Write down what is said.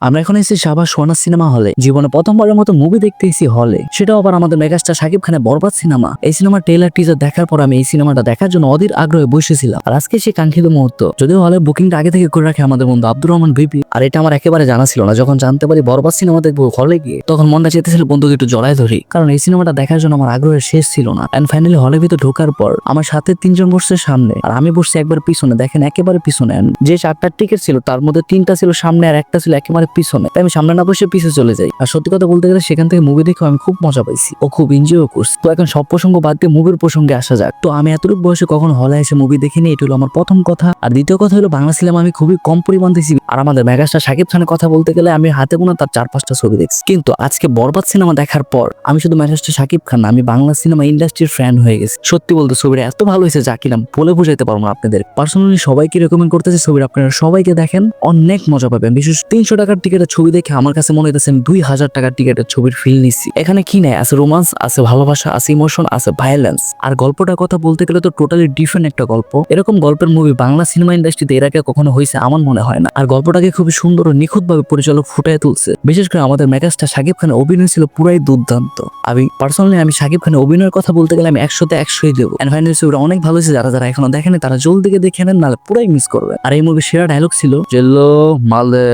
আমরা এখন এসেছি শাহবাজ সোহানা সিনেমা হলে। জীবনে প্রথমবারের মতো মুভি দেখতে এসেছি হলে, সেটাও আবার আমাদের মেগাস্টার শাকিব খানের বরবাদ সিনেমা। এই সিনেমার ট্রেলার টিজার দেখার পর আমি এই সিনেমাটা দেখার জন্য অধীর আগ্রহে বসেছিলাম। আর আজকে সেই কাঙ্ক্ষিত মুহূর্ত, যদিও হলের বুকিংটা আগে থেকে করে রাখে আমাদের বন্ধু আব্দুর রহমান ভিপি। আর এটা আমার একেবারে জানা ছিল না। যখন জানতে পারি বরবাদ সিনেমা দেখবো হলে গিয়ে, তখন মনটা চেতেছিল বন্ধুকে একটু জড়ায় ধরি, কারণ এই সিনেমাটা দেখার জন্য আমার আগ্রহের শেষ ছিল না। এন্ড ফাইনালি হলের ভিতর ঢোকার পর আমার সাথে তিনজন বসছে সামনে, আর আমি বসছি একবার পিছনে। দেখেন একেবারে পিছনে। যে 4টা টিকিট ছিল তার মধ্যে 3টা ছিল সামনে আর একটা ছিল একেবারে পিছনে। তাই আমি সামনে না বসে পিছে চলে যাই। আর সত্যি কথা বলতে গেলে সেখান থেকে মুভি দেখে আমি খুব মজা পাইছি ও খুব এনজয় করছি। তো এখন সব প্রসঙ্গ বাদ দিয়ে মুভির প্রসঙ্গে আসা যাক। তো আমি এতটুকু বয়সে কখন হলে এসে মুভি দেখিনি, এটা হলো আমার প্রথম কথা। আর দ্বিতীয় কথা হলো বাংলা সিনেমা আমি খুবই কম পরিমাণ দেখছি। আর আমাদের মেগাস্টার শাকিব খানের কথা বলতে গেলে আমি হাতে গোনা তার 4-5টা ছবি দেখছি। কিন্তু আজকে বরবাদ সিনেমা দেখার পর আমি শুধু মেগাস্টার শাকিব খান না, আমি বাংলা সিনেমা ইন্ডাস্ট্রির ফ্যান হয়ে গেছি। সত্যি বলতে ছবিটা এত ভালো হয়েছে যা কিনা বলে বোঝাইতে পারবো না আপনাদের। পার্সোনালি সবাইকে রেকমেন্ড করতেছি ছবিটা আপনারা সবাইকে দেখেন, অনেক মজা পাবেন। বিশেষ 300 টাকার টিকিটের ছবি দেখে আমার কাছে মনে হইতেছে 2000 টাকার টিকিটের ছবির ফিল নিচ্ছি। এখানে কি নাই, আছে রোমান্স, আছে ভালোবাসা, আছে ইমোশন, আছে ভায়োলেন্স। আর গল্পটার কথা বলতে গেলে তো টোটালি ডিফারেন্ট একটা গল্প। এরকম গল্পের মুভি বাংলা সিনেমা ইন্ডাস্ট্রিতে এর আগে কখনো হয়েছে আমার মনে হয় না। আর গল্পটাকে খুবই সুন্দর ও নিখুঁত ভাবে পরিচালক ফুটায় তুলছে। বিশেষ করে আমাদের মেগাস্টার শাকিব খানের অভিনয় ছিল পুরাই দুর্দান্ত। আমি শাকিব খানের অভিনয়ের কথা বলতে গেলে আমি 100তে 100ই দেবো। এন্ড ফাইনালি ছবিটা অনেক ভালো হয়েছে। যারা যারা এখনো দেখেনি তারা জলদি দেখে নেন, নাহলে পুরাই মিস করবে। আর এই মুভির সেরা ডায়লগ ছিল জেলো মালে